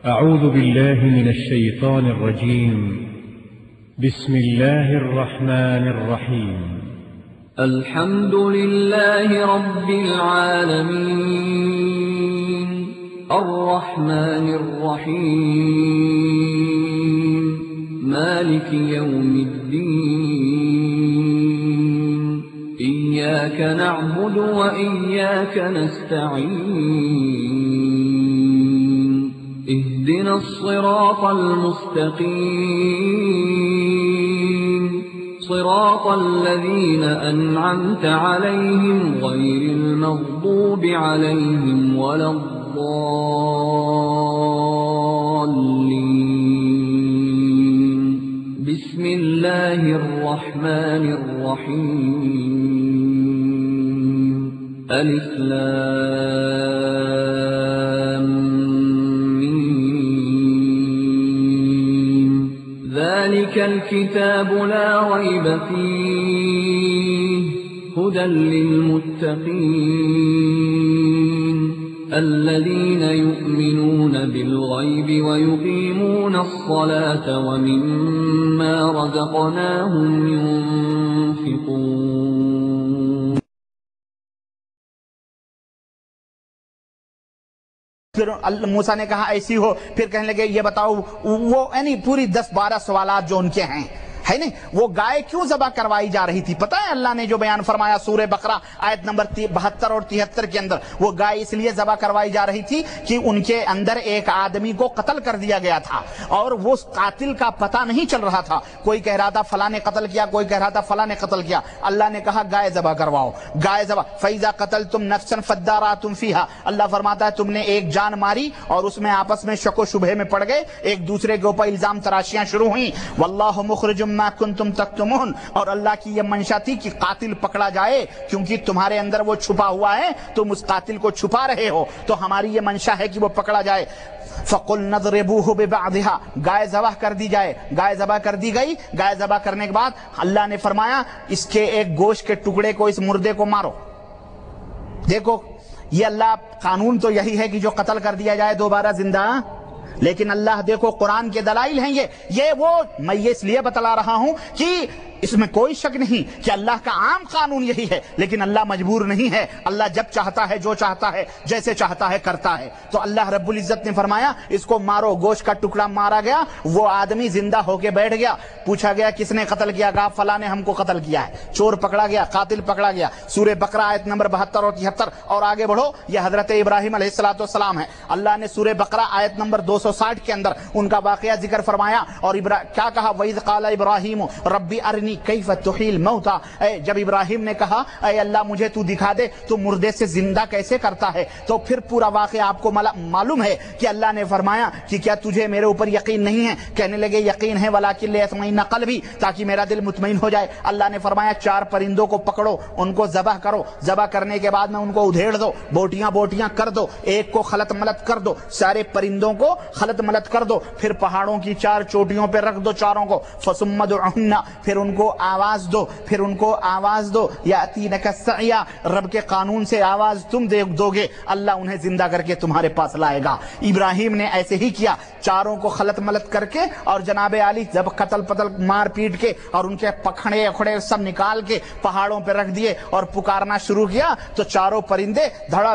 أعوذ بالله من الشيطان الرجيم. بسم الله الرحمن الرحيم. الحمد لله رب العالمين الرحمن الرحيم مالك يوم الدين إياك نعبد وإياك نستعين اهدنا الصراط المستقيم صراط الذين أنعمت عليهم غير المغضوب عليهم ولا الضالين. بسم الله الرحمن الرحيم. ألف لام ميم. ذلك الكتاب لا ريب فيه هدى للمتقين الذين يؤمنون بالغيب ويقيمون الصلاة ومما رزقناهم ينفقون. پھر موسیٰ نے کہا ایسی ہو، پھر کہنے لگے یہ بتاؤ وہ یعنی پوری 10-12 سوالات جو ان کے ہیں ہے نہیں، وہ گائے کیوں ذبح کروائی جا رہی تھی؟ پتہ ہے اللہ نے جو بیان فرمایا سورہ بقرہ آیت نمبر 72 اور 73 کے اندر، وہ گائے اس لیے ذبح کروائی جا رہی تھی کہ ان کے اندر ایک آدمی کو قتل کر دیا گیا تھا اور وہ قاتل کا پتہ نہیں چل رہا تھا، کوئی کہہ رہا تھا فلاں نے قتل کیا، کوئی کہہ رہا تھا فلاں نے قتل کیا. اللہ نے کہا گائے ذبح کرواؤ، گائے ذبح. فَإِذَا قَتَلْتُمْ نَفْسًا فَادَّارَأْتُمْ فِيهَا. اللہ فرماتا ہے تم نے ایک جان ماری اور اس میں آپس میں شک و شبہے میں پڑ گئے، ایک دوسرے کے اوپر الزام تراشیاں شروع ہوئیں. وَاللَّهُ مُخْرِجٌ مَا كُنتُمْ تَكْتُمُونَ. اور اللہ کی یہ منشا تھی کہ قاتل پکڑا جائے، کیونکہ تمہارے اندر وہ چھپا ہوا ہے، تم اس قاتل کو چھپا رہے ہو، تو ہماری یہ منشا ہے کہ وہ پکڑا جائے. فَقُلْنَا اضْرِبُوهُ بِبَعْضِهَا. گائے ذبح کر دی جائے، گائے ذبح کر دی گئی. گائے ذبح کرنے کے بعد اللہ نے فرمایا اس کے ایک گوشت کے ٹکڑے کو، اس مردے کو مارو. دیکھو یہ اللہ قانون تو یہی ہے کہ جو قتل کر دیا جائے دوبارہ زندہ، لیکن اللہ دیکھو قرآن کے دلائل ہیں یہ وہ میں یہ اس لیے بتلا رہا ہوں کہ اس میں کوئی شک نہیں کہ اللہ کا عام قانون یہی ہے، لیکن اللہ مجبور نہیں ہے. اللہ جب چاہتا ہے، جو چاہتا ہے، جیسے چاہتا ہے کرتا ہے. تو اللہ رب العزت نے فرمایا اس کو مارو. گوشت کا ٹکڑا مارا گیا، وہ آدمی زندہ ہو کے بیٹھ گیا. پوچھا گیا کس نے قتل کیا؟ کہا فلاں نے ہم کو قتل کیا ہے. چور پکڑا گیا، قاتل پکڑا گیا. سورہ بقرہ آیت نمبر 72 اور 73. اور آگے بڑھو، یہ حضرت ابراہیم علیہ السلام ہے. اللہ نے سورہ بقرہ آیت نمبر 260 کے اندر ان کا واقعہ ذکر فرمایا. اور کیا کہا؟ وَإِذْ قَالَ إِبْرَاهِيمُ رَبِّ أَرِنِي كَيْفَ تُحْيِي الْمَوْتَى. جب ابراہیم نے کہا اے اللہ مجھے تو دکھا دے تو مردے سے زندہ کیسے کرتا ہے، تو پھر پورا واقعہ آپ کو معلوم ہے کہ اللہ نے فرمایا کہ کیا تجھے میرے اوپر یقین نہیں ہے؟ کہنے لگے یقین ہے وَلَٰكِن لِيَطْمَئِنَّ قَلْبِي، تاکہ میرا دل مطمئن ہو جائے. اللہ نے فرمایا 4 پرندوں کو پکڑو، ان کو ذبح کرو. ذبح کرنے کے بعد میں ان کو ادھیڑ دو، بوٹیاں بوٹیاں کر دو، ایک کو خلط ملط کر دو، سارے پرندوں کو خلط ملط کر دو. پھر پہاڑوں کی 4 چوٹیوں پہ رکھ دو چاروں کو. فَثُمَّ ادْعُهُنَّ، پھر ان کو آواز دو، پھر ان کو آواز دو. یَأْتِینَکَ سَعْیًا، رب کے قانون سے آواز تم دو گے، اللہ انہیں زندہ کر کے تمہارے پاس لائے گا. ابراہیم نے ایسے ہی کیا، چاروں کو خلط ملط کر کے اور جناب علی جب قتل پتل مار پیٹ کے اور ان کے پکھڑے اکھڑے سب نکال کے پہاڑوں پہ رکھ دیے اور پکارنا شروع کیا. تو چاروں پرندے دھڑا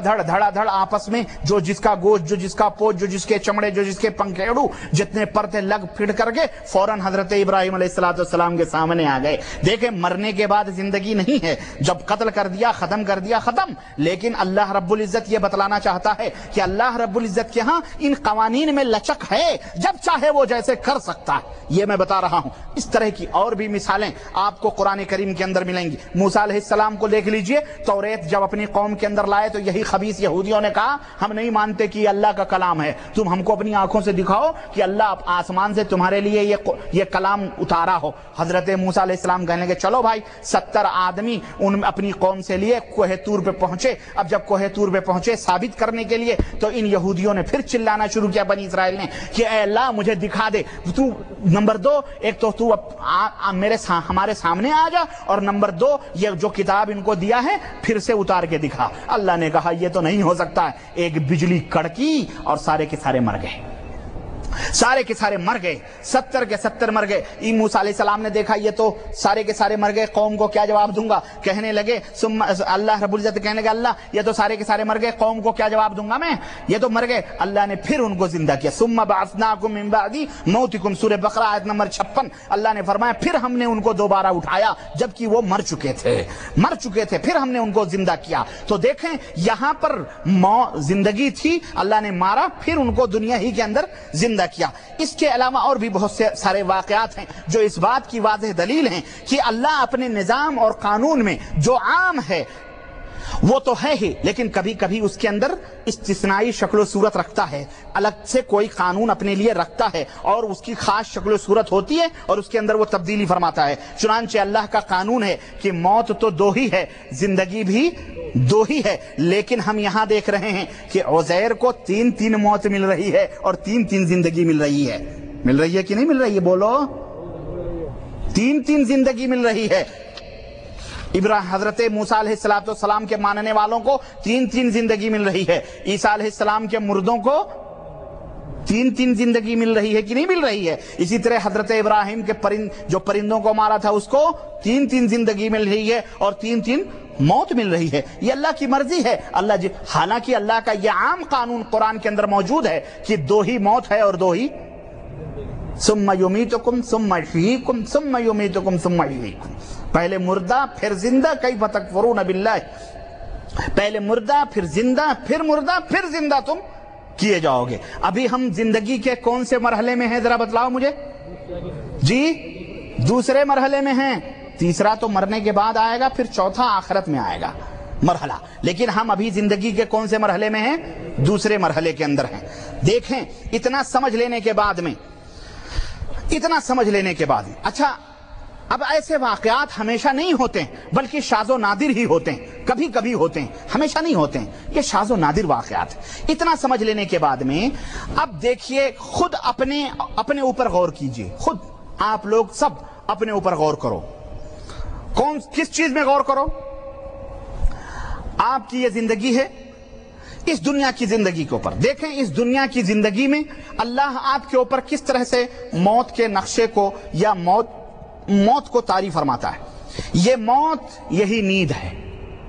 دھڑ آپس میں جو جس کا گوشت، جو جس کا پوچھ، جو جس کے چمڑے، جو جس کے پنکھیڑو، جتنے پرتے لگ پھڑ کر کے فوراً حضرت ابراہیم علیہ السلام کے سامنے آ گئے. دیکھیں مرنے کے بعد زندگی نہیں ہے، جب قتل کر دیا ختم کر دیا ختم. لیکن اللہ رب العزت یہ بتلانا چاہتا ہے کہ اللہ رب العزت کے ہاں ان قوانین میں لچک ہے، جب چاہے وہ جیسے کر سکتا ہے. یہ میں بتا رہا ہوں. اس طرح کی اور بھی مثالیں آپ کو قرآن کریم کے اندر ملیں گی. موسیٰ علیہ السلام کو دیکھ لیجئے، توریت جب اپنی قوم کے اندر لائے تو یہی خبیث یہودیوں نے کہا ہم نہیں مانتے کہ یہ اللہ کا کلام ہے، تم ہم کو اپنی آنکھوں سے دکھاؤ کہ اللہ آسمان سے تمہارے لیے یہ کلام اتارا ہو. حضرت موسیٰ علیہ السلام کہنے لگے چلو بھائی 70 آدمی ان اپنی قوم سے لیے کوہ طور پہ پہنچے. اب جب کوہ طور پہ پہنچے ثابت کرنے کے لیے تو ان یہودیوں نے پھر چلانا شروع کیا بنی اسرائیل نے کہ اے اللہ مجھے دکھا دے. تو نمبر 2 ایک تو ہمارے سامنے آ جا، اور نمبر 2 یہ جو کتاب ان کو دیا ہے پھر سے اتار کے دکھا. اللہ نے کہا یہ تو نہیں ہو سکتا ہے. ایک بجلی کڑکی اور سارے کے سارے مر گئے. سارے کے سارے مر گئے، 70 کے 70 مر گئے۔ موسیٰ علیہ السلام نے دیکھا یہ تو سارے کے سارے مر گئے، قوم کو کیا جواب دوں گا؟ کہنے لگے اللہ رب العزت کہنے لگے اللہ یہ تو سارے کے سارے مر گئے، قوم کو کیا جواب دوں گا میں؟ یہ تو مر گئے۔ اللہ نے پھر ان کو زندہ کیا، ثم بعثناکم من بعد موتکم، سورہ بقرہ آیت نمبر 56۔ اللہ نے فرمایا پھر ہم نے ان کو دوبارہ اٹھایا جبکہ وہ مر چکے تھے، پھر ہم نے ان کو زندہ کیا۔ تو دیکھیں یہاں پر زندگی تھی، اللہ نے مارا، پھر ان کو دنیا ہی کے اندر زندہ کیا۔ اس کے علاوہ اور بھی بہت سے سارے واقعات ہیں جو اس بات کی واضح دلیل ہیں کہ اللہ اپنے نظام اور قانون میں جو عام ہے وہ تو ہے ہی، لیکن کبھی کبھی اس کے اندر استثنائی شکل و صورت رکھتا ہے، الگ سے کوئی قانون اپنے لیے رکھتا ہے اور اس کی خاص شکل و صورت ہوتی ہے اور اس کے اندر وہ تبدیلی فرماتا ہے۔ چنانچہ اللہ کا قانون ہے کہ موت تو دو ہی ہے، زندگی بھی دو ہی ہے، لیکن ہم یہاں دیکھ رہے ہیں کہ عزیر کو 3 موت مل رہی ہے اور 3 زندگی مل رہی ہے۔ مل رہی ہے کہ نہیں مل رہی ہے؟ بولو، 3 زندگی مل رہی ہے۔ حضرت موسیٰ علیہ السلام کے ماننے والوں کو 3 زندگی مل رہی ہے، عیسیٰ علیہ السلام کے مردوں کو 3 زندگی مل رہی ہے کہ نہیں مل رہی ہے؟ اسی طرح حضرت ابراہیم کے جو پرندوں کو مارا تھا اس کو 3 زندگی مل رہی ہے اور 3 موت مل رہی ہے۔ یہ اللہ کی مرضی ہے۔ حالانکہ اللہ کا یہ عام قانون قرآن کے اندر موجود ہے کہ 2 ہی موت ہے اور 2 ہی ثم یمیتکم ثم یحییکم ثم یمیتکم ثم یحییکم، پہلے مردہ پھر زندہ، کیف تکفرون باللہ، پہلے مردہ پھر زندہ پھر مردہ پھر زندہ تم کیے جاؤ گے۔ ابھی ہم زندگی کے کون سے مرحلے میں ہیں ذرا بتلاؤ مجھے؟ جی دوسرے مرحلے میں ہیں، تیسرا تو مرنے کے بعد آئے گا، پھر چوتھا آخرت میں آئے گا مرحلہ، لیکن ہم ابھی زندگی کے کون سے مرحلے میں ہیں؟ دوسرے مرحلے کے اندر ہیں۔ دیکھیں اتنا سمجھ لینے کے بعد میں اچھا اب ایسے واقعات ہمیشہ نہیں ہوتے ہیں بلکہ شاذ و نادر ہی ہوتے ہیں، کبھی کبھی ہوتے ہیں، ہمیشہ نہیں ہوتے ہیں، یہ شاذ و نادر واقعات۔ اتنا سمجھ لینے کے بعد میں اب دیکھیے، خود اپنے اوپر غور کیجئے، خود آپ لوگ سب اپنے اوپر غور کرو۔ کس چیز میں غور کرو؟ آپ کی یہ زندگی ہے، اس دنیا کی زندگی کے اوپر دیکھیں، اس دنیا کی زندگی میں اللہ آپ کے اوپر کس طرح سے موت کے نقشے کو یا موت کو تعریف فرماتا ہے۔ یہ موت یہی نیند ہے۔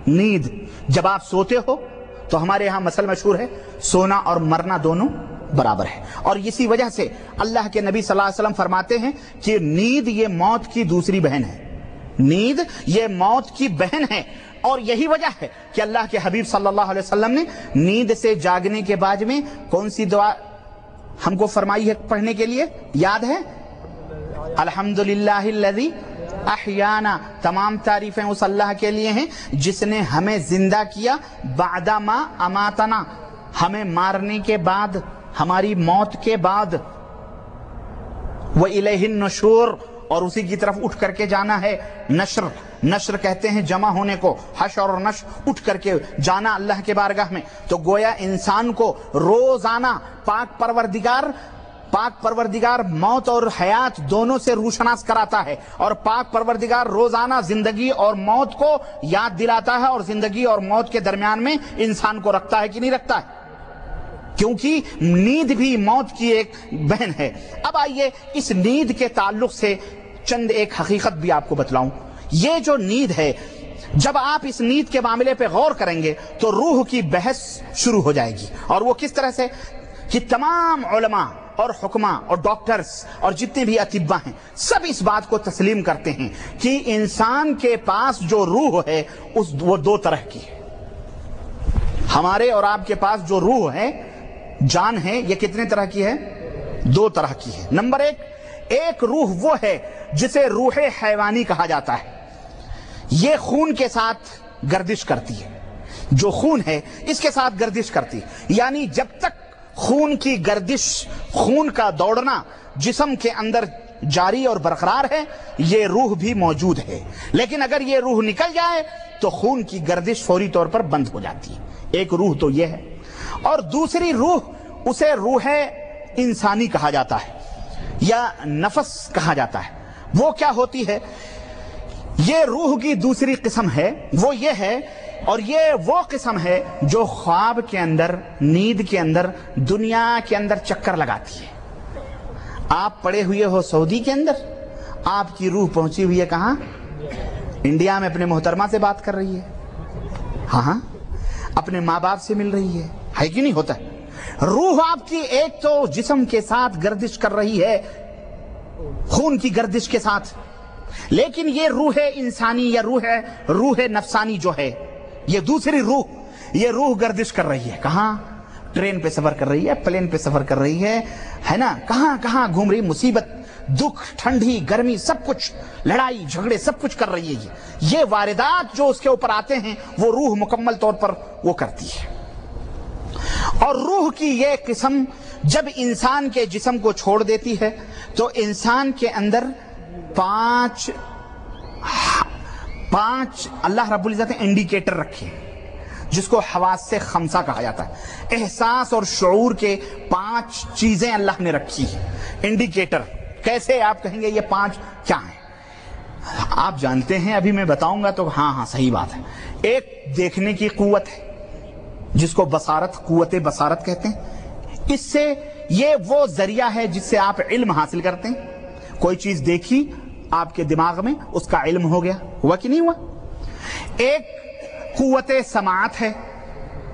نیند جب آپ سوتے ہو تو ہمارے ہاں مثل مشہور ہے، سونا اور مرنا دونوں برابر ہے، اور اسی وجہ سے اللہ کے نبی صلی اللہ علیہ وسلم فرماتے ہیں کہ نیند یہ موت کی دوسری بہن ہے، نیند یہ موت کی بہن ہے۔ اور یہی وجہ ہے کہ اللہ کے حبیب صلی اللہ علیہ وسلم نے نیند سے جاگنے کے بعد میں کون سی دعا ہم کو فرمائی ہے پڑھنے کے لیے؟ یاد ہے؟ الحمدللہ الذی احیانا، تمام تعریفیں اس اللہ کے لیے ہیں جس نے ہمیں زندہ کیا، بعد ما اماتنا، ہمیں مارنے کے بعد، ہماری موت کے بعد، وَإِلَيْهِ النُّشُورُ، اور اسی کی طرف اٹھ کر کے جانا ہے۔ نشر کہتے ہیں جمع ہونے کو، حشر اور نشر، اٹھ کر کے جانا اللہ کے بارگاہ میں۔ تو گویا انسان کو روزانہ پاک پروردگار موت اور حیات دونوں سے روشناس کراتا ہے، اور پاک پروردگار روزانہ زندگی اور موت کو یاد دلاتا ہے، اور زندگی اور موت کے درمیان میں انسان کو رکھتا ہے کہ نہیں رکھتا ہے، کیونکہ نیند بھی موت کی ایک بہن ہے۔ اب آئیے اس نیند کے تعلق سے چند ایک حقیقت بھی آپ کو بتلاؤں۔ یہ جو نیند ہے، جب آپ اس نیند کے معاملے پہ غور کریں گے تو روح کی بحث شروع ہو جائے گی، اور وہ کس طرح سے کہ تمام علماء اور حکماء اور ڈاکٹرز اور جتنے بھی اطباء ہیں سب اس بات کو تسلیم کرتے ہیں کہ انسان کے پاس جو روح ہے وہ 2 طرح کی ہے۔ ہمارے اور آپ کے پاس جو روح ہے، جان ہے، یہ کتنے طرح کی ہے؟ 2 طرح کی ہے۔ نمبر 1، ایک روح وہ ہے جسے روح حیوانی کہا جاتا ہے، یہ خون کے ساتھ گردش کرتی ہے، جو خون ہے اس کے ساتھ گردش کرتی ہے، یعنی جب تک خون کی گردش، خون کا دوڑنا جسم کے اندر جاری اور برقرار ہے، یہ روح بھی موجود ہے، لیکن اگر یہ روح نکل جائے تو خون کی گردش فوری طور پر بند ہو جاتی ہے۔ ایک روح تو یہ ہے، اور دوسری روح، اسے روح انسانی کہا جاتا ہے یا نفس کہا جاتا ہے۔ وہ کیا ہوتی ہے؟ یہ روح کی دوسری قسم ہے، وہ یہ ہے، اور یہ وہ قسم ہے جو خواب کے اندر، نیند کے اندر، دنیا کے اندر چکر لگاتی ہے۔ آپ پڑے ہوئے ہو سعودی کے اندر، آپ کی روح پہنچی ہوئی ہے کہاں؟ انڈیا میں اپنے محترمہ سے بات کر رہی ہے، ہاں اپنے ماں باپ سے مل رہی ہے کہ نہیں ہوتا ہے؟ روح آپ کی ایک تو جسم کے ساتھ گردش کر رہی ہے، خون کی گردش کے ساتھ، لیکن یہ روح انسانی یا روح نفسانی جو ہے، یہ دوسری روح، یہ روح گردش کر رہی ہے کہاں؟ ٹرین پہ سفر کر رہی ہے، پلین پہ سفر کر رہی ہے نا، کہاں کہاں گھوم رہی، مصیبت، دکھ، ٹھنڈی، گرمی، سب کچھ، لڑائی جھگڑے سب کچھ کر رہی ہے۔ یہ واردات جو اس کے اوپر آتے ہیں وہ روح مکمل طور پر وہ کرتی ہے۔ اور روح کی یہ قسم جب انسان کے جسم کو چھوڑ دیتی ہے تو انسان کے اندر پانچ اللہ رب العزت نے انڈیکیٹر رکھے، جس کو حواس سے خمسہ کہا جاتا ہے۔ احساس اور شعور کے 5 چیزیں اللہ نے رکھی ہیں، انڈیکیٹر۔ کیسے؟ آپ کہیں گے یہ 5 کیا ہیں؟ آپ جانتے ہیں، ابھی میں بتاؤں گا تو ہاں صحیح بات ہے۔ ایک دیکھنے کی قوت ہے جس کو بصارت، قوت بصارت کہتے ہیں۔ اس سے یہ وہ ذریعہ ہے جس سے آپ علم حاصل کرتے ہیں۔ کوئی چیز دیکھی آپ کے دماغ میں، اس کا علم ہو گیا، ہوا کہ نہیں ہوا؟ ایک قوت سماعت ہے،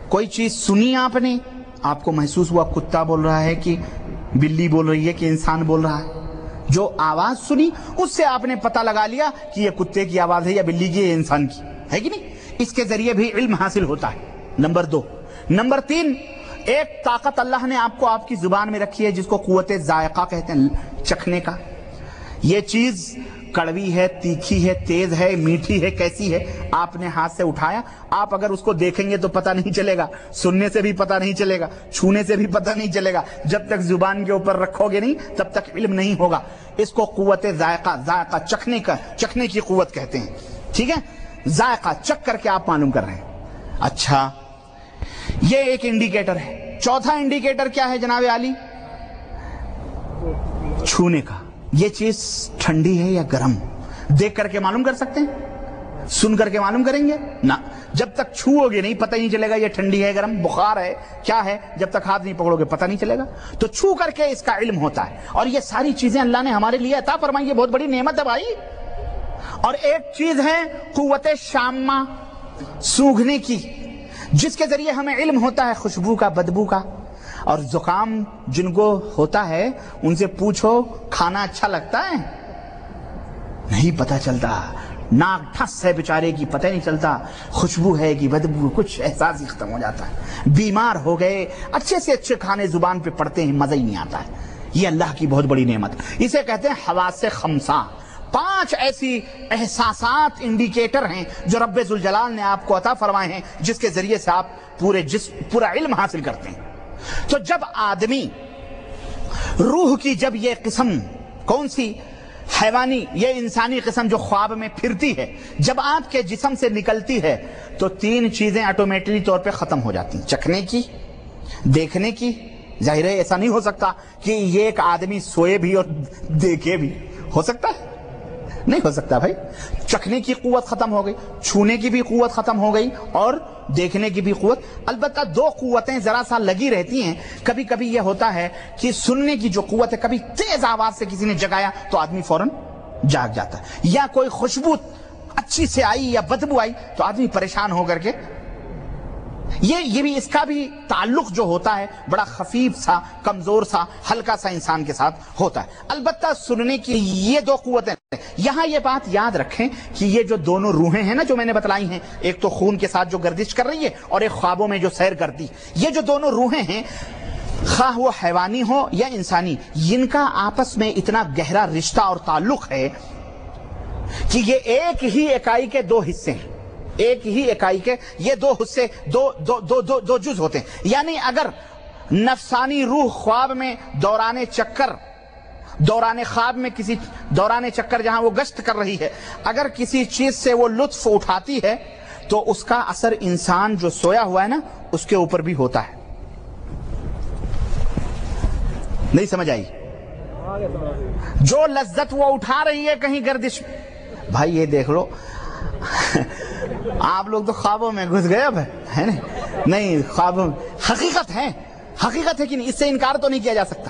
کوئی چیز سنی آپ نے، آپ کو محسوس ہوا کتا بول رہا ہے کہ بلی بول رہی ہے کہ انسان بول رہا ہے، جو آواز سنی اس سے آپ نے پتہ لگا لیا کہ یہ کتے کی آواز ہے یا بلی کی یا انسان کی، ہے کہ نہیں؟ اس کے ذریعے بھی علم حاصل ہوتا ہے۔ نمبر 2۔ نمبر 3، ایک طاقت اللہ نے آپ کو آپ کی زبان میں رکھی ہے جس کو قوت ذائقہ کہتے ہیں، چکھنے کا۔ یہ چیز کڑوی ہے، تیکھی ہے، تیز ہے، میٹھی ہے، کیسی ہے؟ آپ نے ہاتھ سے اٹھایا، آپ اگر اس کو دیکھیں گے تو پتہ نہیں چلے گا، سننے سے بھی پتہ نہیں چلے گا، چھونے سے بھی پتہ نہیں چلے گا، جب تک زبان کے اوپر رکھو گے نہیں تب تک علم نہیں ہوگا۔ اس کو قوت ذائقہ چکھنے کی قوت کہتے ہیں، ٹھیک ہے؟ ذائقہ چکھ کر کے آپ معلوم کر رہے ہیں۔ اچھا، یہ ایک انڈیکیٹر ہے۔ چوتھا انڈیکیٹر کیا ہے جناب عالی؟ چھونے کا۔ یہ چیز ٹھنڈی ہے یا گرم، دیکھ کر کے معلوم کر سکتے ہیں؟ سن کر کے معلوم کریں گے نہ، جب تک چھوؤ گے نہیں پتہ نہیں چلے گا یہ ٹھنڈی ہے، گرم، بخار ہے، کیا ہے، جب تک ہاتھ نہیں پکڑو گے پتہ نہیں چلے گا۔ تو چھو کر کے اس کا علم ہوتا ہے، اور یہ ساری چیزیں اللہ نے ہمارے لیے عطا فرمائی، یہ بہت بڑی نعمت ہے بھائی۔ اور ایک چیز ہے قوت شامہ، سونگھنے کی، جس کے ذریعے ہمیں علم ہوتا ہے خوشبو کا، بدبو کا۔ اور زکام جن کو ہوتا ہے ان سے پوچھو کھانا اچھا لگتا ہے؟ نہیں پتہ چلتا، ناک ٹھس ہے بیچارے کی، پتہ نہیں چلتا خوشبو ہے کہ بدبو، کچھ احساس ہی ختم ہو جاتا ہے۔ بیمار ہو گئے، اچھے سے اچھے کھانے زبان پہ پڑتے ہیں، مزہ ہی نہیں آتا ہے۔ یہ اللہ کی بہت بڑی نعمت، اسے کہتے ہیں حواس خمسہ۔ 5 ایسی احساسات، انڈیکیٹر ہیں جو رب ذوالجلال نے آپ کو عطا فرمائے ہیں، جس کے ذریعے سے آپ پورا علم حاصل کرتے ہیں۔ تو جب آدمی روح کی جب یہ قسم، کون سی؟ حیوانی، یہ انسانی قسم جو خواب میں پھرتی ہے، جب آپ کے جسم سے نکلتی ہے تو 3 چیزیں آٹومیٹلی طور پہ ختم ہو جاتی ہیں، چکھنے کی، دیکھنے کی۔ ظاہر ہے ایسا نہیں ہو سکتا کہ یہ ایک آدمی سوئے بھی اور دیکھے بھی، ہو سکتا ہے؟ نہیں ہو سکتا بھائی۔ چکھنے کی قوت ختم ہو گئی، چھونے کی بھی قوت ختم ہو گئی، اور دیکھنے کی بھی قوت۔ البتہ 2 قوتیں ذرا سا لگی رہتی ہیں۔ کبھی کبھی یہ ہوتا ہے کہ سننے کی جو قوت ہے، کبھی تیز آواز سے کسی نے جگایا تو آدمی فوراً جاگ جاتا ہے، یا کوئی خوشبو اچھی سے آئی یا بدبو آئی تو آدمی پریشان ہو کر کے، یہ بھی اس کا بھی تعلق جو ہوتا ہے بڑا خفیف سا، کمزور سا، ہلکا سا انسان کے ساتھ ہوتا ہے۔ البتہ سننے کی یہ 2 قوتیں، یہاں یہ بات یاد رکھیں کہ یہ جو دونوں روحیں ہیں نا جو میں نے بتلائی ہیں، ایک تو خون کے ساتھ جو گردش کر رہی ہے اور ایک خوابوں میں جو سیر کرتی، یہ جو دونوں روحیں ہیں، خواہ وہ حیوانی ہو یا انسانی، ان کا آپس میں اتنا گہرا رشتہ اور تعلق ہے کہ یہ ایک ہی اکائی کے 2 حصے ہیں، ایک ہی اکائی کے یہ 2 حصے، دو جز ہوتے ہیں۔ یعنی اگر نفسانی روح خواب میں دوران خواب میں کسی دوران چکر جہاں وہ گشت کر رہی ہے، اگر کسی چیز سے وہ لطف اٹھاتی ہے تو اس کا اثر انسان جو سویا ہوا ہے نا اس کے اوپر بھی ہوتا ہے۔ نہیں سمجھ آئی؟ جو لذت وہ اٹھا رہی ہے کہیں گردش، بھائی یہ دیکھ لو، آپ لوگ تو خوابوں میں گھس گئے اب، ہے نہیں؟ خوابوں حقیقت ہے کہ نہیں، اس سے انکار تو نہیں کیا جا سکتا۔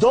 2,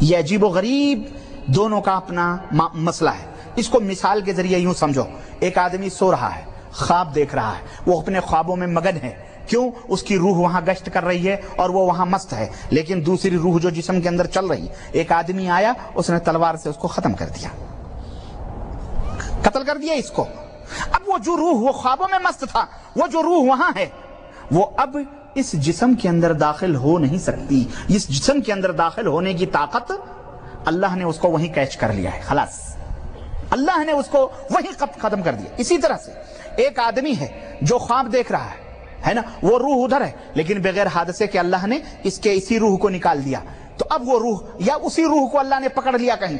یہ عجیب و غریب دونوں کا اپنا مسئلہ ہے. اس کو مثال کے ذریعے یوں سمجھو, ایک آدمی سو رہا ہے, خواب دیکھ رہا ہے, وہ اپنے خوابوں میں مگن ہے. کیوں؟ اس کی روح وہاں گشت کر رہی ہے اور وہ وہاں مست ہے, لیکن دوسری روح جو جسم کے اندر چل رہی, ایک آدمی آیا, اس نے تلوار سے اس کو ختم کر دیا, قتل کر دیا اس کو. اب وہ جو روح وہ خوابوں میں مست تھا, وہ جو روح وہاں ہے, وہ اب اس جسم کے اندر داخل ہو نہیں سکتی. اس جسم کے اندر داخل ہونے کی طاقت اللہ نے اس کو وہیں کیچ کر لیا ہے, خلاص اللہ نے اس کو وہیں ختم کر دیا. اسی طرح سے ایک آدمی ہے جو خواب دیکھ رہا ہے نا, وہ روح ادھر ہے, لیکن بغیر حادثے کے اللہ نے اس کے اسی روح کو نکال دیا. تو اب وہ روح یا اسی روح کو اللہ نے پکڑ لیا کہیں,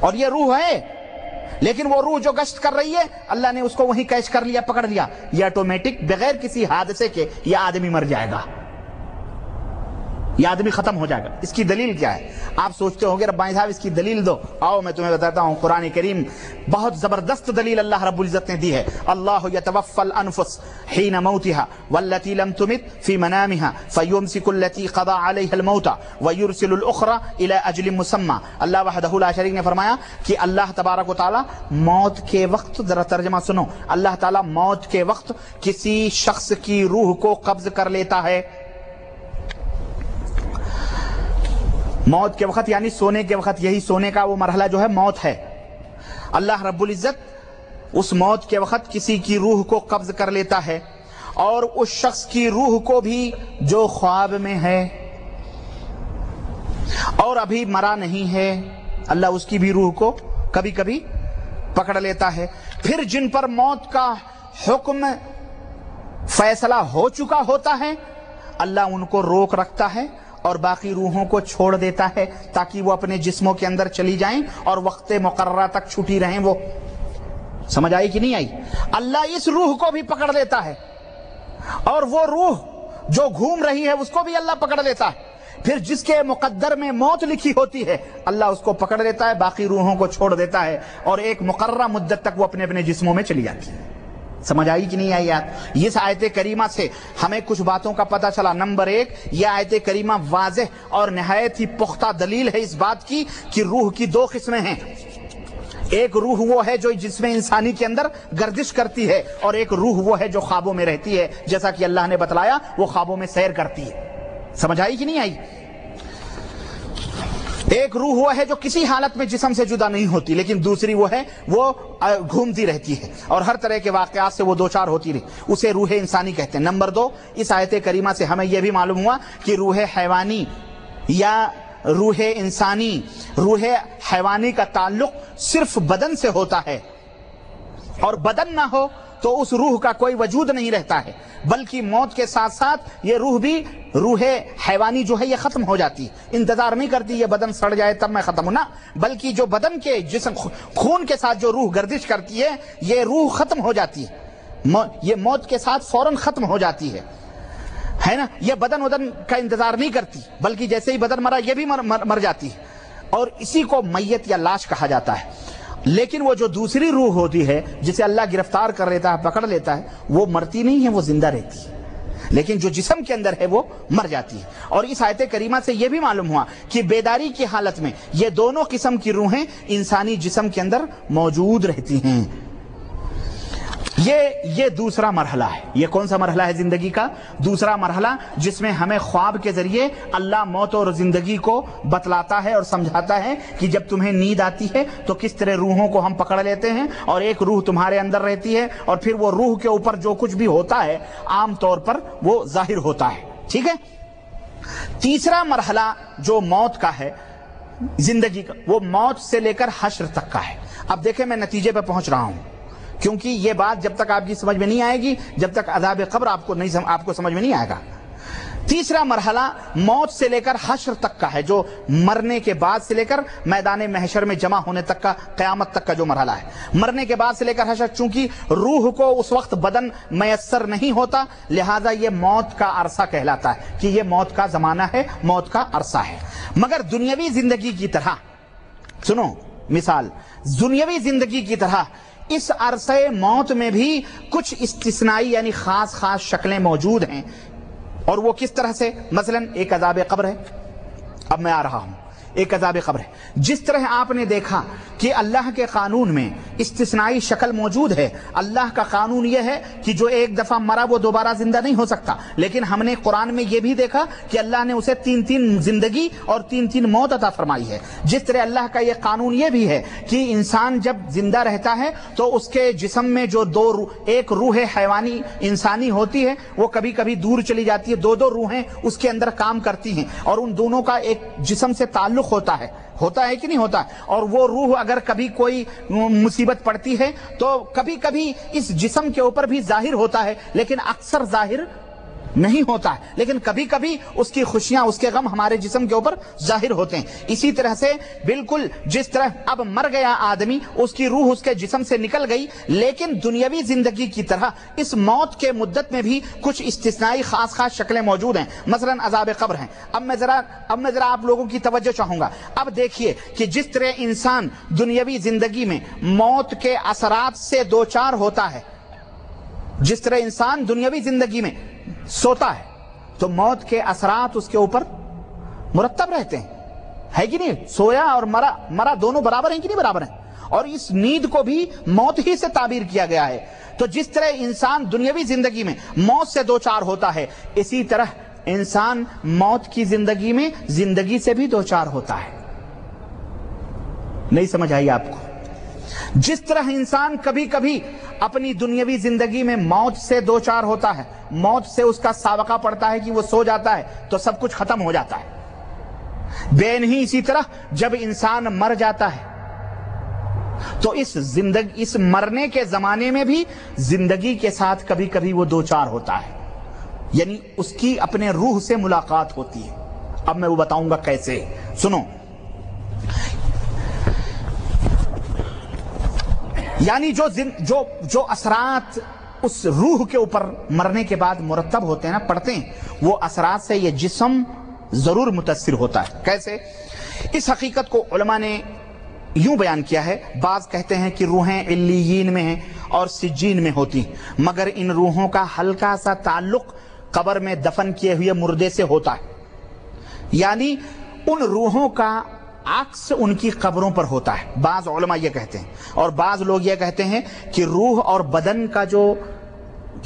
اور یہ روح ہے, لیکن وہ روح جو گشت کر رہی ہے اللہ نے اس کو وہیں کیچ کر لیا, پکڑ لیا. یہ آٹومیٹک بغیر کسی حادثے کے یہ آدمی مر جائے گا, یہ آدمی ختم ہو جائے گا. اس کی دلیل کیا ہے؟ آپ سوچتے ہوں گے ربانی صاحب اس کی دلیل دو. آؤ میں تمہیں بتاتا ہوں. قرآن کریم بہت زبردست دلیل اللہ رب العزت نے دی ہے. اللہ یتوفی الانفس حین موتها والتي لم تمت في منامها فيمسك التي قضى عليها الموت ويرسل الاخرى الى اجل مسمى. اللہ وحدہ لا شریک نے فرمایا کہ اللہ تبارک و تعالی موت کے وقت, ذرا ترجمہ سنو, اللہ تعالی موت کے وقت کسی شخص کی روح کو قبض کر لیتا ہے. موت کے وقت یعنی سونے کے وقت, یہی سونے کا وہ مرحلہ جو ہے موت ہے. اللہ رب العزت اس موت کے وقت کسی کی روح کو قبض کر لیتا ہے, اور اس شخص کی روح کو بھی جو خواب میں ہے اور ابھی مرا نہیں ہے, اللہ اس کی بھی روح کو کبھی کبھی پکڑ لیتا ہے. پھر جن پر موت کا حکم فیصلہ ہو چکا ہوتا ہے اللہ ان کو روک رکھتا ہے اور باقی روحوں کو چھوڑ دیتا ہے تاکہ وہ اپنے جسموں کے اندر چلی جائیں اور وقت مقررہ تک چھٹی رہیں. وہ سمجھ آئی کہ نہیں آئی؟ اللہ اس روح کو بھی پکڑ لیتا ہے, اور وہ روح جو گھوم رہی ہے اس کو بھی اللہ پکڑ لیتا ہے. پھر جس کے مقدر میں موت لکھی ہوتی ہے اللہ اس کو پکڑ لیتا ہے, باقی روحوں کو چھوڑ دیتا ہے, اور ایک مقررہ مدت تک وہ اپنے اپنے جسموں میں چلی جاتی ہے. سمجھ آئی کہ نہیں آئی یار؟ اس آیت کریمہ سے ہمیں کچھ باتوں کا پتہ چلا. نمبر ایک, یہ آیت کریمہ واضح اور نہایت ہی پختہ دلیل ہے اس بات کی کہ روح کی دو قسمیں ہیں. ایک روح وہ ہے جو جسم انسانی کے اندر گردش کرتی ہے, اور ایک روح وہ ہے جو خوابوں میں رہتی ہے, جیسا کہ اللہ نے بتلایا وہ خوابوں میں سیر کرتی ہے. سمجھ آئی کہ نہیں آئی؟ ایک روح وہ ہے جو کسی حالت میں جسم سے جدا نہیں ہوتی, لیکن دوسری وہ ہے وہ گھومتی رہتی ہے اور ہر طرح کے واقعات سے وہ دوچار ہوتی رہی, اسے روح انسانی کہتے ہیں. نمبر دو, اس آیت کریمہ سے ہمیں یہ بھی معلوم ہوا کہ روح حیوانی یا روح انسانی, روح حیوانی کا تعلق صرف بدن سے ہوتا ہے, اور بدن نہ ہو تو اس روح کا کوئی وجود نہیں رہتا ہے, بلکہ موت کے ساتھ ساتھ یہ روح بھی, روح حیوانی جو ہے یہ ختم ہو جاتی, انتظار نہیں کرتی یہ بدن سڑ جائے تب میں ختم ہونا, بلکہ جو بدن کے جسم خون کے ساتھ جو روح گردش کرتی ہے یہ روح ختم ہو جاتی ہے, یہ موت کے ساتھ فوراً ختم ہو جاتی ہے نا. یہ بدن کا انتظار نہیں کرتی, بلکہ جیسے ہی بدن مرا یہ بھی مر جاتی ہے, اور اسی کو میت یا لاش کہا جاتا ہے. لیکن وہ جو دوسری روح ہوتی ہے جسے اللہ گرفتار کر لیتا ہے, پکڑ لیتا ہے, وہ مرتی نہیں ہے, وہ زندہ رہتی ہے, لیکن جو جسم کے اندر ہے وہ مر جاتی ہے. اور اس آیت کریمہ سے یہ بھی معلوم ہوا کہ بیداری کی حالت میں یہ دونوں قسم کی روحیں انسانی جسم کے اندر موجود رہتی ہیں. یہ دوسرا مرحلہ ہے. یہ کون سا مرحلہ ہے زندگی کا؟ دوسرا مرحلہ, جس میں ہمیں خواب کے ذریعے اللہ موت اور زندگی کو بتلاتا ہے اور سمجھاتا ہے کہ جب تمہیں نیند آتی ہے تو کس طرح روحوں کو ہم پکڑ لیتے ہیں, اور ایک روح تمہارے اندر رہتی ہے, اور پھر وہ روح کے اوپر جو کچھ بھی ہوتا ہے عام طور پر وہ ظاہر ہوتا ہے. ٹھیک ہے. تیسرا مرحلہ جو موت کا ہے زندگی کا, وہ موت سے لے کر حشر تک کا ہے. اب دیکھیں میں نتیجے پہ پہنچ رہا ہوں, کیونکہ یہ بات جب تک آپ کی سمجھ میں نہیں آئے گی, جب تک عذاب قبر آپ کو سمجھ میں نہیں آئے گا. تیسرا مرحلہ موت سے لے کر حشر تک کا ہے, جو مرنے کے بعد سے لے کر میدان محشر میں جمع ہونے تک کا, قیامت تک کا جو مرحلہ ہے. مرنے کے بعد سے لے کر حشر, چونکہ روح کو اس وقت بدن میسر نہیں ہوتا, لہذا یہ موت کا عرصہ کہلاتا ہے کہ یہ موت کا زمانہ ہے, موت کا عرصہ ہے. مگر دنیاوی زندگی کی طرح, سنو مثال, دنیاوی زندگی کی طرح اس عرصہ موت میں بھی کچھ استثنائی یعنی خاص شکلیں موجود ہیں. اور وہ کس طرح سے؟ مثلا ایک عذاب قبر ہے, اب میں آ رہا ہوں, ایک عذاب قبر ہے. جس طرح آپ نے دیکھا کہ اللہ کے قانون میں استثنائی شکل موجود ہے. اللہ کا قانون یہ ہے کہ جو ایک دفعہ مرا وہ دوبارہ زندہ نہیں ہو سکتا. لیکن ہم نے قرآن میں یہ بھی دیکھا کہ اللہ نے اسے 3 زندگی اور 3 موت عطا فرمائی ہے. جس طرح اللہ کا یہ قانون یہ بھی ہے کہ انسان جب زندہ رہتا ہے تو اس کے جسم میں جو ایک روح حیوانی انسانی ہوتی ہے وہ کبھی کبھی دور چلی جاتی ہے. 2 روحیں اس کے اندر کام کرتی ہیں اور ان دونوں کا ایک جسم سے تعلق ہوتا ہے کہ نہیں ہوتا. اور وہ روح اگر کبھی کوئی مصیبت پڑتی ہے تو کبھی کبھی اس جسم کے اوپر بھی ظاہر ہوتا ہے لیکن اکثر ظاہر نہیں ہوتا ہے. لیکن کبھی کبھی اس کی خوشیاں اس کے غم ہمارے جسم کے اوپر ظاہر ہوتے ہیں. اسی طرح سے بالکل جس طرح اب مر گیا آدمی, اس کی روح اس کے جسم سے نکل گئی, لیکن دنیاوی زندگی کی طرح اس موت کے مدت میں بھی کچھ استثنائی خاص شکلیں موجود ہیں. مثلا عذاب قبر ہیں. اب میں ذرا آپ لوگوں کی توجہ چاہوں گا. اب دیکھیے کہ جس طرح انسان دنیاوی زندگی میں موت کے اثرات سے دوچار ہوتا ہے, جس طرح انسان دنیاوی زندگی میں سوتا ہے تو موت کے اثرات اس کے اوپر مرتب رہتے ہیں, ہے کہ نہیں؟ سویا اور مرا دونوں برابر ہیں کہ نہیں برابر ہیں؟ اور اس نیند کو بھی موت ہی سے تعبیر کیا گیا ہے. تو جس طرح انسان دنیاوی زندگی میں موت سے دوچار ہوتا ہے, اسی طرح انسان موت کی زندگی میں زندگی سے بھی دوچار ہوتا ہے. نہیں سمجھ آئی آپ کو؟ جس طرح انسان کبھی کبھی اپنی دنیاوی زندگی میں موت سے دوچار ہوتا ہے, موت سے اس کا سابقہ پڑتا ہے کہ وہ سو جاتا ہے تو سب کچھ ختم ہو جاتا ہے, بے نہیں اسی طرح جب انسان مر جاتا ہے تو اس مرنے کے زمانے میں بھی زندگی کے ساتھ کبھی کبھی وہ دوچار ہوتا ہے, یعنی اس کی اپنے روح سے ملاقات ہوتی ہے. اب میں وہ بتاؤں گا کیسے. سنو, یعنی جو اثرات اس روح کے اوپر مرنے کے بعد مرتب ہوتے ہیں نا, پڑتے ہیں, وہ اثرات سے یہ جسم ضرور متاثر ہوتا ہے. کیسے؟ اس حقیقت کو علماء نے یوں بیان کیا ہے. بعض کہتے ہیں کہ روحیں علیین میں ہیں اور سجین میں ہوتی ہیں, مگر ان روحوں کا ہلکا سا تعلق قبر میں دفن کیے ہوئے مردے سے ہوتا ہے, یعنی ان روحوں کا عکس ان کی قبروں پر ہوتا ہے. بعض علماء یہ کہتے ہیں, اور بعض لوگ یہ کہتے ہیں کہ روح اور بدن کا جو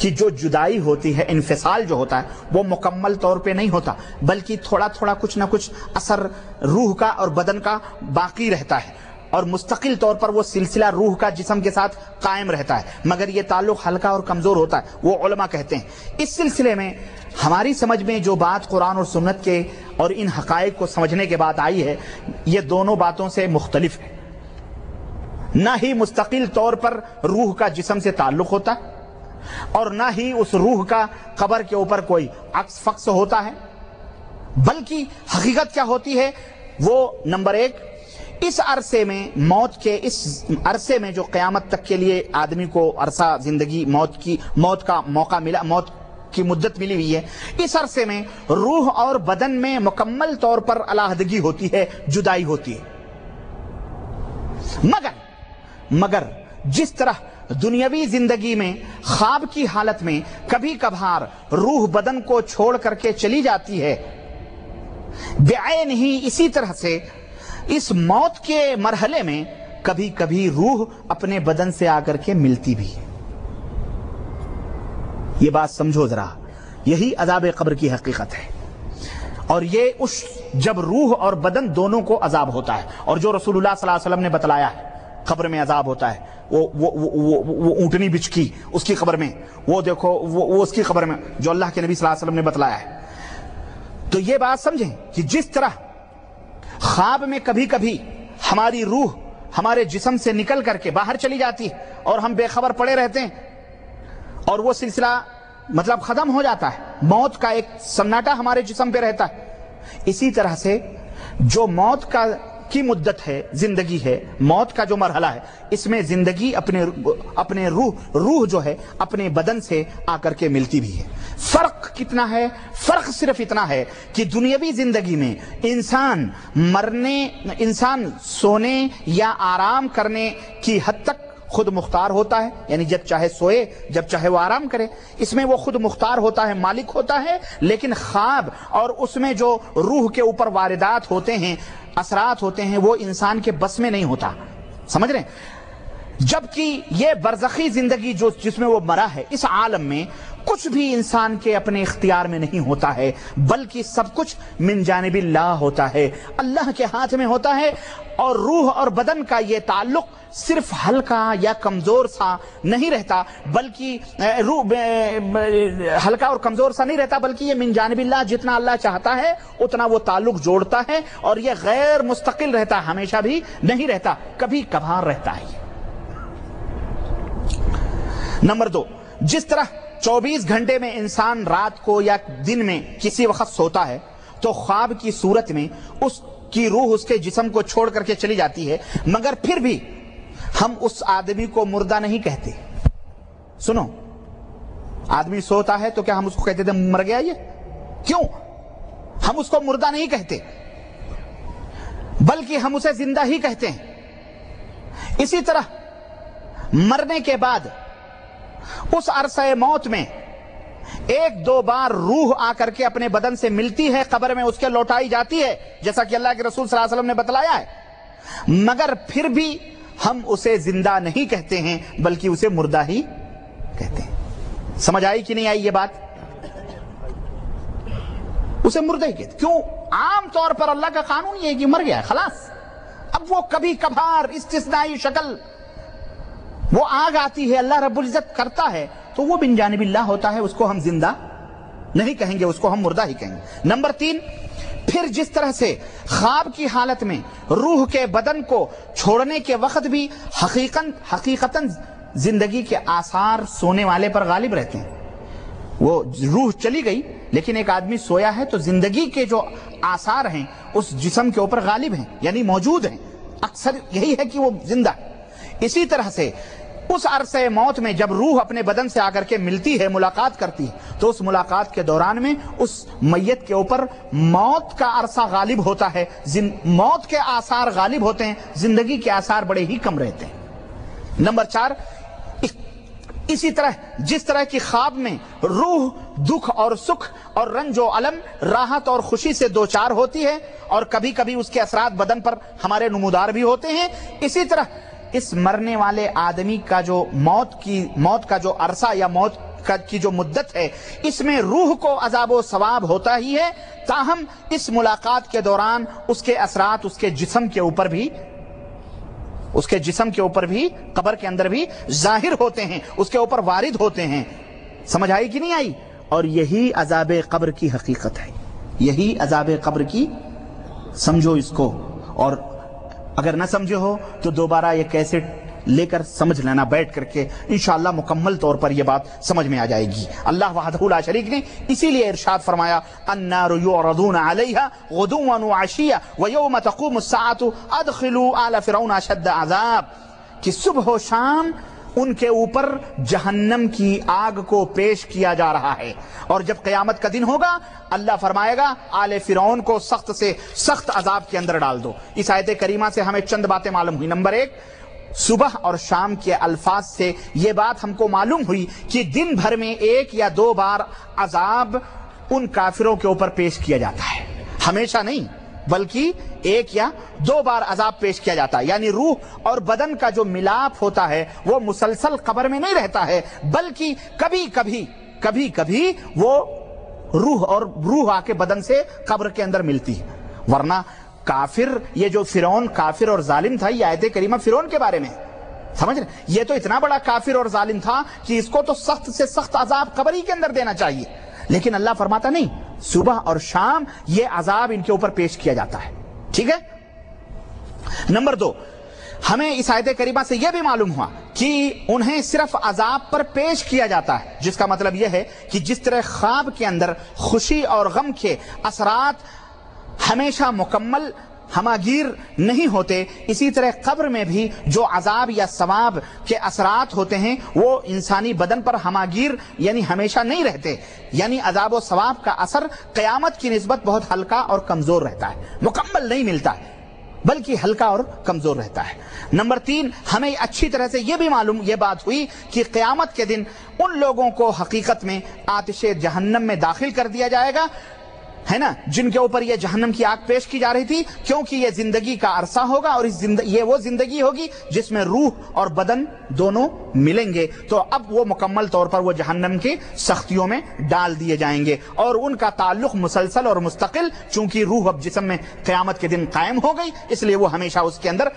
جدائی ہوتی ہے, انفصال جو ہوتا ہے, وہ مکمل طور پہ نہیں ہوتا, بلکہ تھوڑا تھوڑا کچھ نہ کچھ اثر روح کا اور بدن کا باقی رہتا ہے, اور مستقل طور پر وہ سلسلہ روح کا جسم کے ساتھ قائم رہتا ہے, مگر یہ تعلق ہلکا اور کمزور ہوتا ہے. وہ علماء کہتے ہیں. اس سلسلے میں ہماری سمجھ میں جو بات قرآن اور سنت کے اور ان حقائق کو سمجھنے کے بعد آئی ہے, یہ دونوں باتوں سے مختلف ہے. نہ ہی مستقل طور پر روح کا جسم سے تعلق ہوتا ہے, اور نہ ہی اس روح کا قبر کے اوپر کوئی عکس فقس ہوتا ہے, بلکہ حقیقت کیا ہوتی ہے وہ نمبر 1, اس عرصے میں موت کے اس عرصے میں جو قیامت تک کے لیے آدمی کو عرصہ زندگی موت کا موقع ملا, موت کی مدت ملی ہوئی ہے, اس عرصے میں روح اور بدن میں مکمل طور پر علیحدگی ہوتی ہے, جدائی ہوتی ہے. مگر جس طرح دنیاوی زندگی میں خواب کی حالت میں کبھی کبھار روح بدن کو چھوڑ کر کے چلی جاتی ہے, بعین ہی اسی طرح سے اس موت کے مرحلے میں کبھی کبھی روح اپنے بدن سے آ کر کے ملتی بھی ہے. یہ بات سمجھو ذرا, یہی عذاب قبر کی حقیقت ہے. اور یہ جب روح اور بدن دونوں کو عذاب ہوتا ہے, اور جو رسول اللہ صلی اللہ علیہ وسلم نے بتلایا ہے قبر میں عذاب ہوتا ہے, وہ اونٹنی بچکی اس کی قبر میں, وہ دیکھو وہ اس کی قبر میں, جو اللہ کے نبی صلی اللہ علیہ وسلم نے بتلایا ہے. تو یہ بات سمجھیں کہ جس طرح خواب میں کبھی کبھی ہماری روح ہمارے جسم سے نکل کر کے باہر چلی جاتی ہے اور ہم بے خبر پڑے رہتے ہیں, اور وہ سلسلہ مطلب ختم ہو جاتا ہے, موت کا ایک سناٹا ہمارے جسم پہ رہتا ہے. اسی طرح سے جو موت کی مدت ہے, زندگی ہے, موت کا جو مرحلہ ہے, اس میں زندگی اپنے روح جو ہے اپنے بدن سے آ کر کے ملتی بھی ہے. فرق کتنا ہے؟ فرق صرف اتنا ہے کہ دنیاوی زندگی میں انسان سونے یا آرام کرنے کی حد تک خود مختار ہوتا ہے، یعنی جب چاہے سوئے، جب چاہے وہ آرام کرے، اس میں وہ خود مختار ہوتا ہے، مالک ہوتا ہے. لیکن خواب اور اس میں جو روح کے اوپر واردات ہوتے ہیں، اثرات ہوتے ہیں، وہ انسان کے بس میں نہیں ہوتا. سمجھ رہے ہیں؟ جبکہ یہ برزخی زندگی جس میں وہ مرا ہے، اس عالم میں کچھ بھی انسان کے اپنے اختیار میں نہیں ہوتا ہے، بلکہ سب کچھ من جانب اللہ ہوتا ہے، اللہ کے ہاتھ میں ہوتا ہے. اور روح اور بدن کا یہ تعلق صرف ہلکا یا کمزور سا نہیں رہتا، بلکہ ہلکا اور کمزور سا نہیں رہتا، بلکہ یہ من جانب اللہ، جتنا اللہ چاہتا ہے اتنا وہ تعلق جوڑتا ہے. اور یہ غیر مستقل رہتا، ہمیشہ بھی نہیں رہتا، کبھی کبھار رہتا ہے. نمبر 2، جس طرح 24 گھنٹے میں انسان رات کو یا دن میں کسی وقت سوتا ہے، تو خواب کی صورت میں اس کی روح اس کے جسم کو چھوڑ کر کے چلی جاتی ہے، مگر پھر بھی ہم اس آدمی کو مردہ نہیں کہتے. سنو، آدمی سوتا ہے تو کیا ہم اس کو کہتے تھے مر گیا؟ یہ کیوں؟ ہم اس کو مردہ نہیں کہتے، بلکہ ہم اسے زندہ ہی کہتے ہیں. اسی طرح مرنے کے بعد اس عرصہ موت میں 1-2 بار روح آ کر کے اپنے بدن سے ملتی ہے، قبر میں اس کے لوٹائی جاتی ہے، جیسا کہ اللہ کے رسول صلی اللہ علیہ وسلم نے بتلایا ہے. مگر پھر بھی ہم اسے زندہ نہیں کہتے ہیں، بلکہ اسے مردہ ہی کہتے ہیں. سمجھ آئی کہ نہیں آئی یہ بات؟ اسے مردہ ہی کہتے. کیوں؟ عام طور پر اللہ کا قانون یہ ہے کہ مر گیا ہے، خلاص. اب وہ کبھی کبھار استثنائی شکل وہ آگ آتی ہے، اللہ رب العزت کرتا ہے، تو وہ بن جانب اللہ ہوتا ہے، اس کو ہم زندہ نہیں کہیں گے، اس کو ہم مردہ ہی کہیں گے. نمبر 3، پھر جس طرح سے خواب کی حالت میں روح کے بدن کو چھوڑنے کے وقت بھی حقیقتاً زندگی کے آثار سونے والے پر غالب رہتے ہیں. وہ روح چلی گئی لیکن ایک آدمی سویا ہے تو زندگی کے جو آثار ہیں اس جسم کے اوپر غالب ہیں، یعنی موجود ہیں. اکثر یہی ہے کہ وہ زندہ ہے. اسی طرح سے اس عرصے موت میں جب روح اپنے بدن سے آ کر کے ملتی ہے، ملاقات کرتی ہے، تو اس ملاقات کے دوران میں اس میت کے اوپر موت کا عرصہ غالب ہوتا ہے، موت کے آثار غالب ہوتے ہیں، زندگی کے آثار بڑے ہی کم رہتے ہیں. نمبر 4، اسی طرح جس طرح کی خواب میں روح دکھ اور سکھ اور رنج و علم، راحت اور خوشی سے دوچار ہوتی ہے، اور کبھی کبھی اس کے اثرات بدن پر ہمارے نمودار بھی ہوتے ہیں، اسی طرح اس مرنے والے آدمی کا جو موت کا جو عرصہ یا موت کی جو مدت ہے، اس میں روح کو عذاب و ثواب ہوتا ہی ہے. تاہم اس ملاقات کے دوران اس کے اثرات اس کے جسم کے اوپر بھی قبر کے اندر بھی ظاہر ہوتے ہیں، اس کے اوپر وارد ہوتے ہیں. سمجھ آئی کہ نہیں آئی؟ اور یہی عذاب قبر کی حقیقت ہے، یہی عذاب قبر کی، سمجھو اس کو. اور اگر نہ سمجھے ہو تو دوبارہ یہ کیسٹ لے کر سمجھ لینا بیٹھ کر کے، انشاءاللہ مکمل طور پر یہ بات سمجھ میں آ جائے گی. اللہ وحدہ لا شریک نے اسی لیے ارشاد فرمایا، النار یعرضون علیہا غدوا وعشیا ویوم تقوم الساعة ادخلوا آل فرعون اشد عذاب، کہ صبح و شام ان کے اوپر جہنم کی آگ کو پیش کیا جا رہا ہے، اور جب قیامت کا دن ہوگا اللہ فرمائے گا آل فرعون کو سخت سے سخت عذاب کے اندر ڈال دو. اس آیت کریمہ سے ہمیں چند باتیں معلوم ہوئی. نمبر 1، صبح اور شام کے الفاظ سے یہ بات ہم کو معلوم ہوئی کہ دن بھر میں 1 یا 2 بار عذاب ان کافروں کے اوپر پیش کیا جاتا ہے، ہمیشہ نہیں بلکہ 1 یا 2 بار عذاب پیش کیا جاتا ہے. یعنی روح اور بدن کا جو ملاپ ہوتا ہے وہ مسلسل قبر میں نہیں رہتا ہے، بلکہ کبھی کبھی وہ روح آ کے بدن سے قبر کے اندر ملتی ہے. ورنہ کافر، یہ جو فرعون کافر اور ظالم تھا، یہ آیت کریمہ فرعون کے بارے میں سمجھ رہے، یہ تو اتنا بڑا کافر اور ظالم تھا کہ اس کو تو سخت سے سخت عذاب قبر ہی کے اندر دینا چاہیے، لیکن اللہ فرماتا نہیں، صبح اور شام یہ عذاب ان کے اوپر پیش کیا جاتا ہے. ٹھیک ہے. نمبر 2، ہمیں اس آیت کریمہ سے یہ بھی معلوم ہوا کہ انہیں صرف عذاب پر پیش کیا جاتا ہے، جس کا مطلب یہ ہے کہ جس طرح خواب کے اندر خوشی اور غم کے اثرات ہمیشہ مکمل ہماگیر نہیں ہوتے، اسی طرح قبر میں بھی جو عذاب یا ثواب کے اثرات ہوتے ہیں وہ انسانی بدن پر ہماگیر یعنی ہمیشہ نہیں رہتے. یعنی عذاب و ثواب کا اثر قیامت کی نسبت بہت ہلکا اور کمزور رہتا ہے، مکمل نہیں ملتا ہے، بلکہ ہلکا اور کمزور رہتا ہے۔ نمبر 3، ہمیں اچھی طرح سے یہ بات ہوئی کہ قیامت کے دن ان لوگوں کو حقیقت میں آتش جہنم میں داخل کر دیا جائے گا، ہے نا، جن کے اوپر یہ جہنم کی آگ پیش کی جا رہی تھی، کیونکہ یہ زندگی کا عرصہ ہوگا اور یہ وہ زندگی ہوگی جس میں روح اور بدن دونوں ملیں گے، تو اب وہ مکمل طور پر وہ جہنم کی سختیوں میں ڈال دیے جائیں گے، اور ان کا تعلق مسلسل اور مستقل، چونکہ روح اب جسم میں قیامت کے دن قائم ہو گئی، اس لیے وہ ہمیشہ اس کے اندر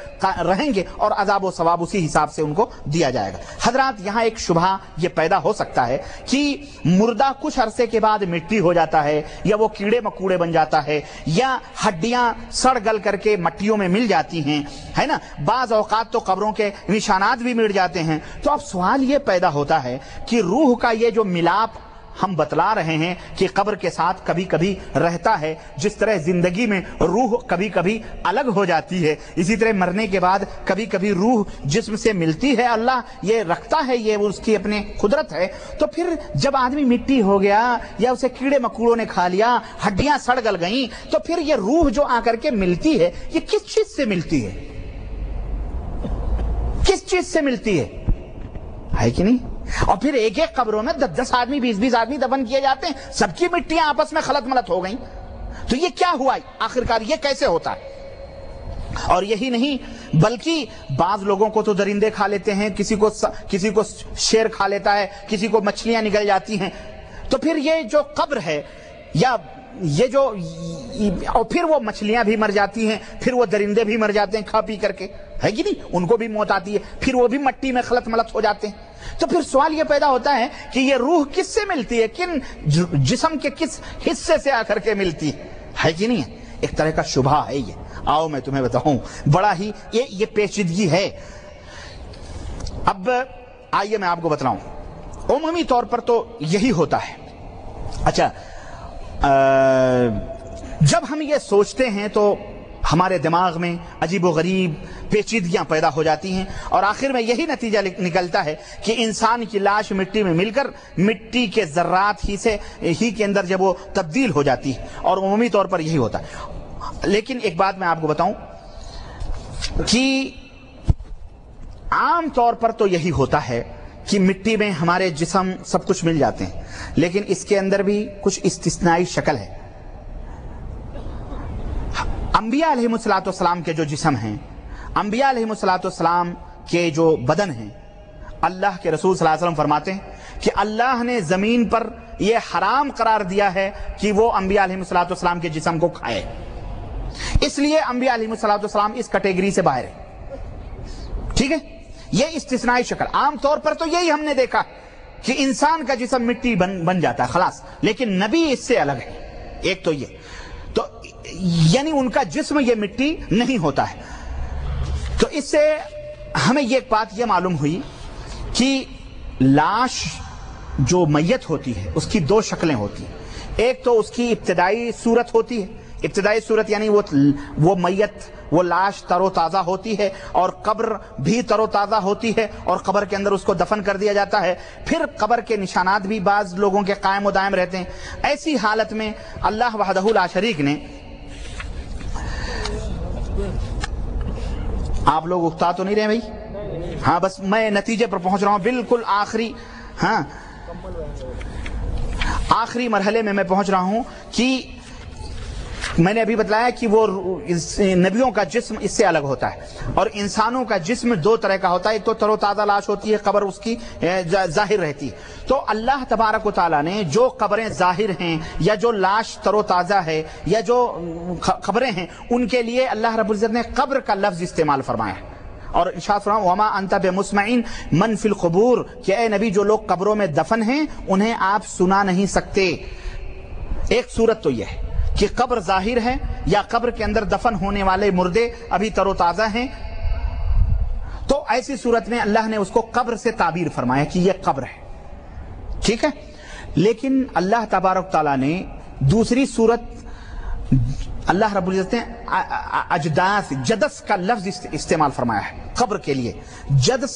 رہیں گے اور عذاب و ثواب اسی حساب سے ان کو دیا جائے گا۔ حضرات، یہاں ایک شبہ یہ پیدا ہو سکتا ہے کہ مردہ کچھ عرصے کے بعد مٹی ہو جاتا ہے، یا وہ کیڑے مکوڑے بن جاتا ہے، یا ہڈیاں سڑ گل کر کے مٹیوں میں مل جاتی ہیں، ہے نا، بعض اوقات تو قبروں کے نشانات بھی مٹ جاتے ہیں۔ تو اب سوال یہ پیدا ہوتا ہے کہ روح کا یہ جو ملاپ ہم بتلا رہے ہیں کہ قبر کے ساتھ کبھی کبھی رہتا ہے، جس طرح زندگی میں روح کبھی کبھی الگ ہو جاتی ہے، اسی طرح مرنے کے بعد کبھی کبھی روح جسم سے ملتی ہے، اللہ یہ رکھتا ہے، یہ اس کی اپنے قدرت ہے۔ تو پھر جب آدمی مٹی ہو گیا یا اسے کیڑے مکوڑوں نے کھا لیا، ہڈیاں سڑ گل گئیں، تو پھر یہ روح جو آ کر کے ملتی ہے، یہ کس چیز سے ملتی ہے؟ کس چیز سے ملتی ہے کہ نہیں؟ اور پھر ایک ایک قبروں میں 10 آدمی 20 آدمی دفن کیے جاتے ہیں، سب کی مٹیاں آپس میں خلط ملط ہو گئیں، تو یہ کیا ہوا آخرکار؟ یہ کیسے ہوتا ہے؟ اور یہی نہیں بلکہ بعض لوگوں کو تو درندے کھا لیتے ہیں، کسی کو شیر کھا لیتا ہے، کسی کو مچھلیاں نگل جاتی ہیں۔ تو پھر یہ جو قبر ہے، یا یہ جو، اور پھر وہ مچھلیاں بھی مر جاتی ہیں، پھر وہ درندے بھی مر جاتے ہیں کھا پی کر کے، ہے کہ نہیں؟ ان کو بھی موت آتی ہے، پھر وہ بھی مٹی میں خلط ملط ہو جاتے ہیں۔ تو پھر سوال یہ پیدا ہوتا ہے کہ یہ روح کس سے ملتی ہے، کن جسم کے کس حصے سے آ کر کے ملتی ہے کہ نہیں؟ ایک طرح کا شبہ ہے یہ۔ آؤ میں تمہیں بتاؤں، بڑا ہی یہ پیچیدگی ہے۔ اب آئیے میں آپ کو بتلاؤں، عمومی طور پر تو یہی ہوتا ہے۔ اچھا، جب ہم یہ سوچتے ہیں تو ہمارے دماغ میں عجیب و غریب پیچیدگیاں پیدا ہو جاتی ہیں، اور آخر میں یہی نتیجہ نکلتا ہے کہ انسان کی لاش مٹی میں مل کر مٹی کے ذرات ہی کے اندر جب وہ تبدیل ہو جاتی ہے، اور عمومی طور پر یہی ہوتا ہے۔ لیکن ایک بات میں آپ کو بتاؤں کہ عام طور پر تو یہی ہوتا ہے کہ مٹی میں ہمارے جسم سب کچھ مل جاتے ہیں، لیکن اس کے اندر بھی کچھ استثنائی شکل ہے۔ انبیاء علیہ السلام کے جو جسم ہیں، انبیاء علیہ السلام کے جو بدن ہیں، اللہ کے رسول صلی اللہ علیہ وسلم فرماتے ہیں کہ اللہ نے زمین پر یہ حرام قرار دیا ہے کہ وہ انبیاء علیہ السلام کے جسم کو کھائے، اس لیے انبیاء علیہ السلام اس کیٹیگری سے باہر ہے۔ ٹھیک ہے، یہ استثنائی شکل۔ عام طور پر تو یہی ہم نے دیکھا کہ انسان کا جسم مٹی بن جاتا ہے خلاص، لیکن نبی اس سے الگ ہے۔ ایک تو یہ، تو یعنی ان کا جسم یہ مٹی نہیں ہوتا ہے۔ تو اس سے ہمیں یہ بات یہ معلوم ہوئی کہ لاش جو میت ہوتی ہے اس کی 2 شکلیں ہوتی ہیں۔ ایک تو اس کی ابتدائی صورت ہوتی ہے، ابتدائی صورت یعنی وہ میت، وہ لاش تر و تازہ ہوتی ہے، اور قبر بھی تر و تازہ ہوتی ہے، اور قبر کے اندر اس کو دفن کر دیا جاتا ہے۔ پھر قبر کے نشانات بھی بعض لوگوں کے قائم و دائم رہتے ہیں۔ ایسی حالت میں اللہ وحدہ لا شریک نے، آپ لوگ اکتا تو نہیں رہے بھائی؟ ہاں، بس میں نتیجے پر پہنچ رہا ہوں، بالکل آخری مرحلے میں پہنچ رہا ہوں کہ میں نے ابھی بتلایا کہ وہ نبیوں کا جسم اس سے الگ ہوتا ہے، اور انسانوں کا جسم 2 طرح کا ہوتا ہے۔ ایک تو تر و تازہ لاش ہوتی ہے، قبر اس کی ظاہر رہتی ہے۔ تو اللہ تبارک و تعالیٰ نے جو قبریں ظاہر ہیں، یا جو لاش تر و تازہ ہے، یا جو قبریں ہیں، ان کے لیے اللہ رب العزت نے قبر کا لفظ استعمال فرمایا ہے، اور ارشاد فرمایا وما انت بمسمع من فی القبور، کہ اے نبی جو لوگ قبروں میں دفن ہیں انہیں آپ سنا نہیں سکتے۔ ایک صورت تو یہ ہے کہ قبر ظاہر ہے، یا قبر کے اندر دفن ہونے والے مردے ابھی تر و تازہ ہیں، تو ایسی صورت میں اللہ نے اس کو قبر سے تعبیر فرمایا کہ یہ قبر ہے۔ ٹھیک ہے، لیکن اللہ تبارک تعالیٰ نے دوسری صورت، اللہ رب العزت نے اجداث، جدس کا لفظ استعمال فرمایا ہے قبر کے لیے۔ جدس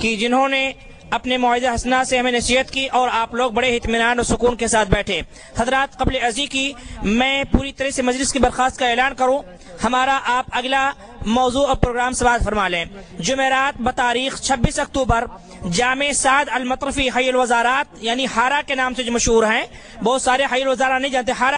کہ جنہوں نے اپنے موعظہ حسنہ سے ہمیں نصیحت کی اور آپ لوگ بڑے اطمینان اور سکون کے ساتھ بیٹھے. حضرات قبل ازی کی میں پوری طرح سے مجلس کی برخاست کا اعلان کروں. ہمارا آپ اگلا موضوع اور پروگرام سماعت فرما لیں. جمعرات بتاریخ 26 اکتوبر جامع سعد المطرفی حی الوزارات یعنی ہارا کے نام سے جو مشہور ہیں, بہت سارے حی الوزارات نہیں جانتے, ہارا